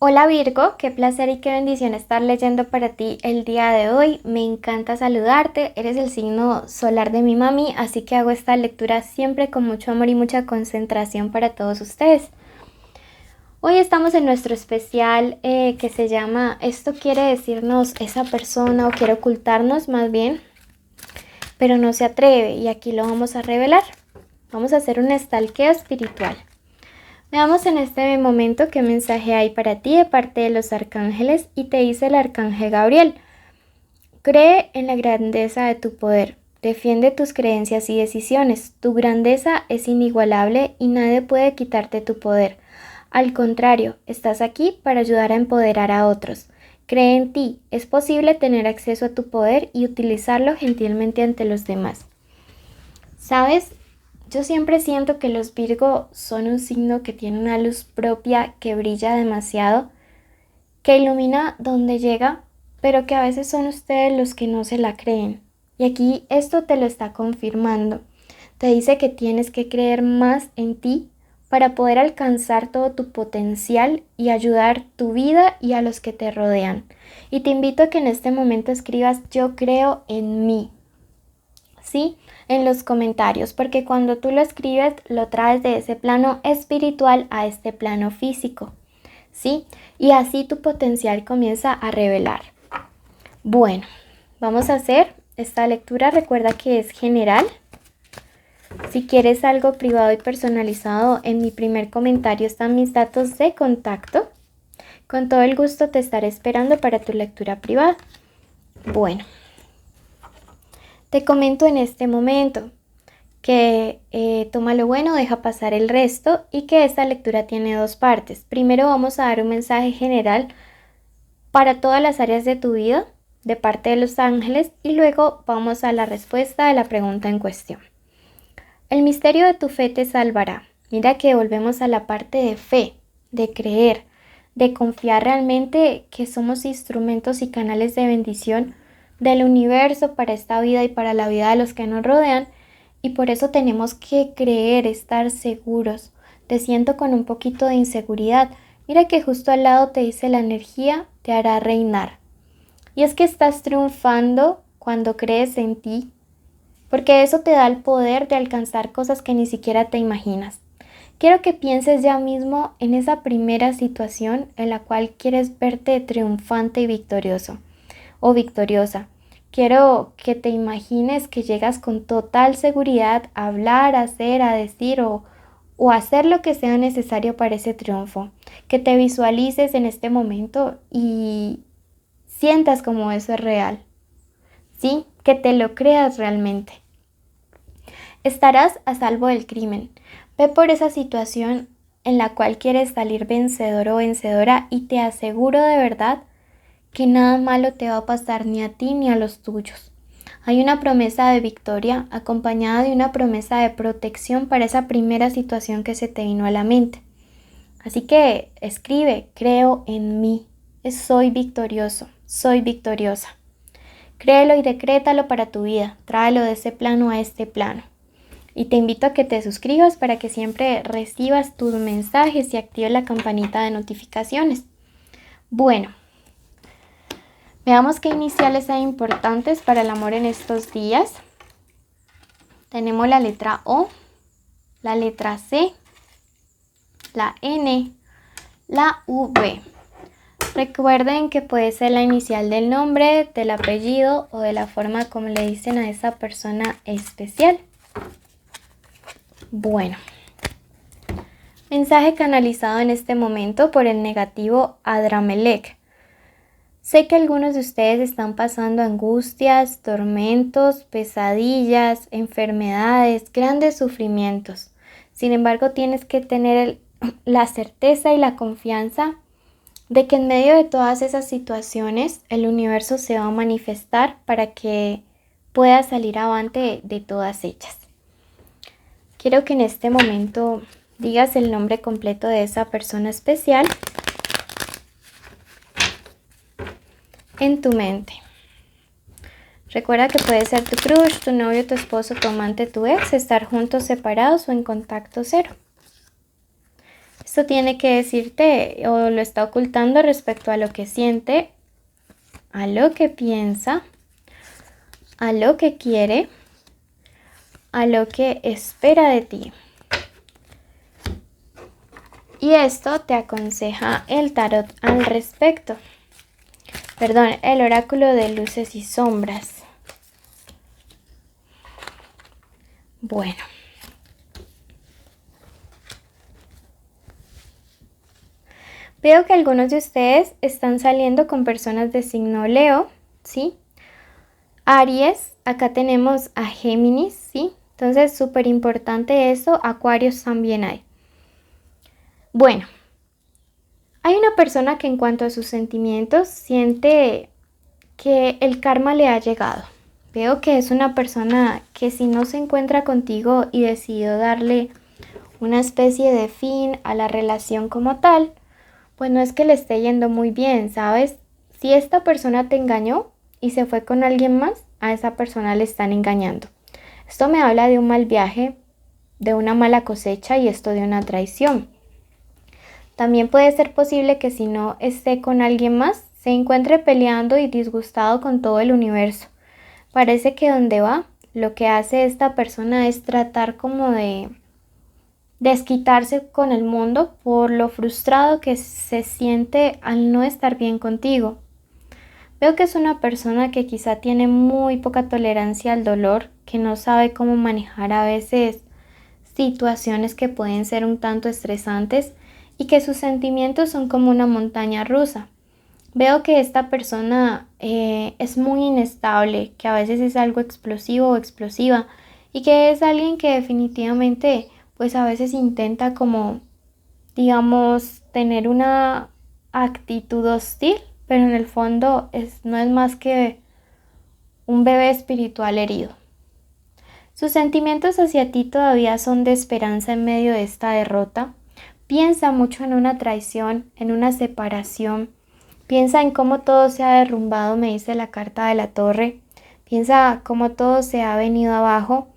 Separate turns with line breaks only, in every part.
Hola Virgo, qué placer y qué bendición estar leyendo para ti el día de hoy. Me encanta saludarte, eres el signo solar de mi mami, así que hago esta lectura siempre con mucho amor y mucha concentración para todos ustedes. Hoy estamos en nuestro especial que se llama Esto quiere decirnos esa persona o quiere ocultarnos más bien, pero no se atreve, y aquí lo vamos a revelar. Vamos a hacer un stalkeo espiritual. Veamos en este momento qué mensaje hay para ti de parte de los arcángeles y te dice el arcángel Gabriel. Cree en la grandeza de tu poder. Defiende tus creencias y decisiones. Tu grandeza es inigualable y nadie puede quitarte tu poder. Al contrario, estás aquí para ayudar a empoderar a otros. Cree en ti. Es posible tener acceso a tu poder y utilizarlo gentilmente ante los demás. ¿Sabes? Yo siempre siento que los Virgo son un signo que tiene una luz propia que brilla demasiado, que ilumina donde llega, pero que a veces son ustedes los que no se la creen. Y aquí esto te lo está confirmando. Te dice que tienes que creer más en ti para poder alcanzar todo tu potencial y ayudar tu vida y a los que te rodean. Y te invito a que en este momento escribas yo creo en mí. ¿Sí? En los comentarios, porque cuando tú lo escribes lo traes de ese plano espiritual a este plano físico, ¿sí? Y así tu potencial comienza a revelar. Bueno, vamos a hacer esta lectura. Recuerda que es general. Si quieres algo privado y personalizado, en mi primer comentario están mis datos de contacto. Con todo el gusto te estaré esperando para tu lectura privada. Bueno. Te comento en este momento que toma lo bueno, deja pasar el resto y que esta lectura tiene dos partes. Primero vamos a dar un mensaje general para todas las áreas de tu vida de parte de los ángeles y luego vamos a la respuesta de la pregunta en cuestión. El misterio de tu fe te salvará. Mira que volvemos a la parte de fe, de creer, de confiar realmente que somos instrumentos y canales de bendición del universo para esta vida y para la vida de los que nos rodean, y por eso tenemos que creer, estar seguros. Te siento con un poquito de inseguridad. Mira que justo al lado te dice la energía te hará reinar. Y es que estás triunfando cuando crees en ti, porque eso te da el poder de alcanzar cosas que ni siquiera te imaginas. Quiero que pienses ya mismo en esa primera situación en la cual quieres verte triunfante y victorioso o victoriosa. Quiero que te imagines que llegas con total seguridad a hablar, a hacer, a decir o hacer lo que sea necesario para ese triunfo. Que te visualices en este momento y sientas como eso es real. ¿Sí? Que te lo creas realmente. Estarás a salvo del crimen. Ve por esa situación en la cual quieres salir vencedor o vencedora y te aseguro de verdad que nada malo te va a pasar ni a ti ni a los tuyos. Hay una promesa de victoria acompañada de una promesa de protección para esa primera situación que se te vino a la mente. Así que escribe, creo en mí, soy victorioso, soy victoriosa. Créelo y decrétalo para tu vida, tráelo de ese plano a este plano. Y te invito a que te suscribas para que siempre recibas tus mensajes y actives la campanita de notificaciones. Bueno. Veamos qué iniciales hay importantes para el amor en estos días. Tenemos la letra O, la letra C, la N, la V. Recuerden que puede ser la inicial del nombre, del apellido o de la forma como le dicen a esa persona especial. Bueno. Mensaje canalizado en este momento por el negativo Adramelech. Sé que algunos de ustedes están pasando angustias, tormentos, pesadillas, enfermedades, grandes sufrimientos. Sin embargo, tienes que tener la certeza y la confianza de que en medio de todas esas situaciones el universo se va a manifestar para que puedas salir avante de todas ellas. Quiero que en este momento digas el nombre completo de esa persona especial en tu mente. Recuerda que puede ser tu crush, tu novio, tu esposo, tu amante, tu ex, estar juntos, separados o en contacto cero. Esto tiene que decirte o lo está ocultando respecto a lo que siente, a lo que piensa, a lo que quiere, a lo que espera de ti. Y esto te aconseja el tarot al respecto. Perdón, el oráculo de luces y sombras. Bueno. Veo que algunos de ustedes están saliendo con personas de signo Leo, ¿sí? Aries, acá tenemos a Géminis, ¿sí? Entonces, súper importante eso, Acuarios también hay. Bueno, hay una persona que en cuanto a sus sentimientos siente que el karma le ha llegado. Veo que es una persona que si no se encuentra contigo y decidió darle una especie de fin a la relación como tal, pues no es que le esté yendo muy bien, ¿sabes? Si esta persona te engañó y se fue con alguien más, a esa persona le están engañando. Esto me habla de un mal viaje, de una mala cosecha y esto de una traición. También puede ser posible que si no esté con alguien más, se encuentre peleando y disgustado con todo el universo. Parece que donde va, lo que hace esta persona es tratar como de desquitarse con el mundo por lo frustrado que se siente al no estar bien contigo. Veo que es una persona que quizá tiene muy poca tolerancia al dolor, que no sabe cómo manejar a veces situaciones que pueden ser un tanto estresantes y que sus sentimientos son como una montaña rusa. Veo que esta persona es muy inestable, que a veces es algo explosivo o explosiva y que es alguien que definitivamente pues a veces intenta como, digamos, tener una actitud hostil, pero en el fondo no es más que un bebé espiritual herido. Sus sentimientos hacia ti todavía son de esperanza en medio de esta derrota. Piensa mucho en una traición, en una separación. Piensa en cómo todo se ha derrumbado, me dice la carta de la Torre. Piensa cómo todo se ha venido abajo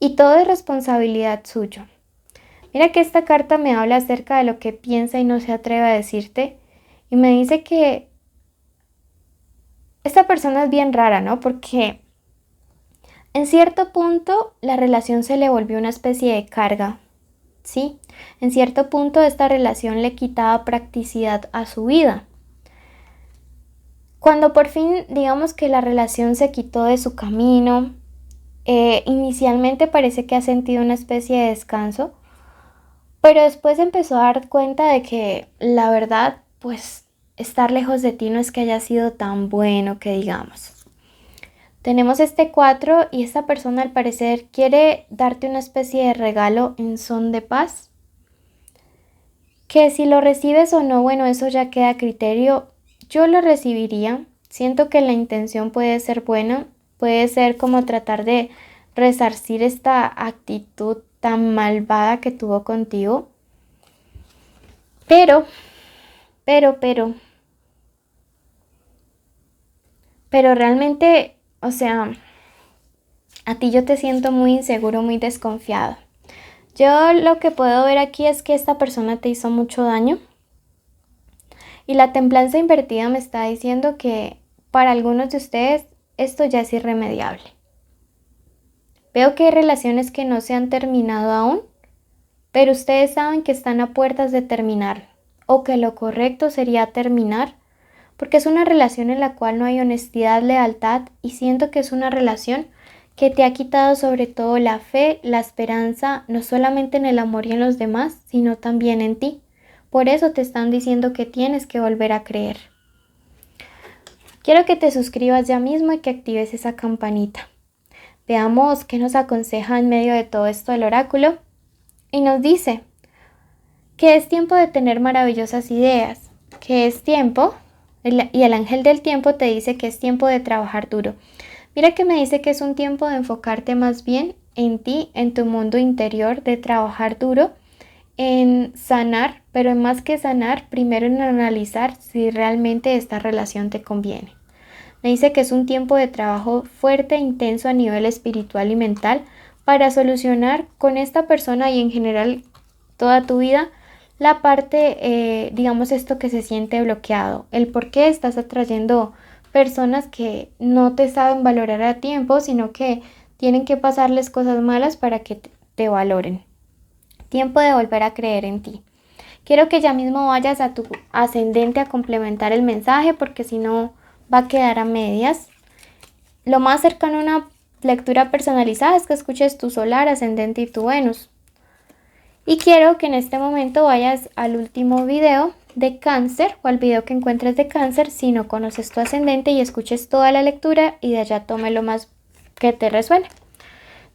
y todo es responsabilidad suya. Mira que esta carta me habla acerca de lo que piensa y no se atreve a decirte. Y me dice que esta persona es bien rara, ¿no? Porque en cierto punto la relación se le volvió una especie de carga, ¿sí? En cierto punto esta relación le quitaba practicidad a su vida. Cuando por fin, digamos que la relación se quitó de su camino, inicialmente parece que ha sentido una especie de descanso, pero después empezó a dar cuenta de que la verdad, pues estar lejos de ti no es que haya sido tan bueno que digamos. Tenemos este 4 y esta persona al parecer quiere darte una especie de regalo en son de paz. Que si lo recibes o no, bueno, eso ya queda a criterio. Yo lo recibiría. Siento que la intención puede ser buena. Puede ser como tratar de resarcir esta actitud tan malvada que tuvo contigo. Pero realmente, o sea, a ti yo te siento muy inseguro, muy desconfiado. Yo lo que puedo ver aquí es que esta persona te hizo mucho daño. Y la templanza invertida me está diciendo que para algunos de ustedes esto ya es irremediable. Veo que hay relaciones que no se han terminado aún, pero ustedes saben que están a puertas de terminar o que lo correcto sería terminar porque es una relación en la cual no hay honestidad, lealtad y siento que es una relación que te ha quitado sobre todo la fe, la esperanza, no solamente en el amor y en los demás, sino también en ti. Por eso te están diciendo que tienes que volver a creer. Quiero que te suscribas ya mismo y que actives esa campanita. Veamos qué nos aconseja en medio de todo esto el oráculo. Y nos dice que es tiempo de tener maravillosas ideas, que es tiempo, y el ángel del tiempo te dice que es tiempo de trabajar duro. Mira que me dice que es un tiempo de enfocarte más bien en ti, en tu mundo interior, de trabajar duro, en sanar, pero en más que sanar, primero en analizar si realmente esta relación te conviene. Me dice que es un tiempo de trabajo fuerte e intenso a nivel espiritual y mental para solucionar con esta persona y en general toda tu vida la parte, digamos, esto que se siente bloqueado, el por qué estás atrayendo personas que no te saben valorar a tiempo, sino que tienen que pasarles cosas malas para que te valoren. Tiempo de volver a creer en ti. Quiero que ya mismo vayas a tu ascendente a complementar el mensaje porque si no va a quedar a medias. Lo más cercano a una lectura personalizada es que escuches tu solar, ascendente y tu Venus. Y quiero que en este momento vayas al último video de Cáncer o al video que encuentres de Cáncer si no conoces tu ascendente y escuches toda la lectura y de allá tome lo más que te resuene.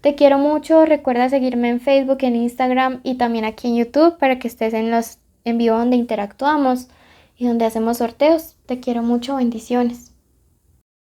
Te quiero mucho, recuerda seguirme en Facebook, en Instagram y también aquí en YouTube para que estés en los en vivo donde interactuamos y donde hacemos sorteos. Te quiero mucho, bendiciones.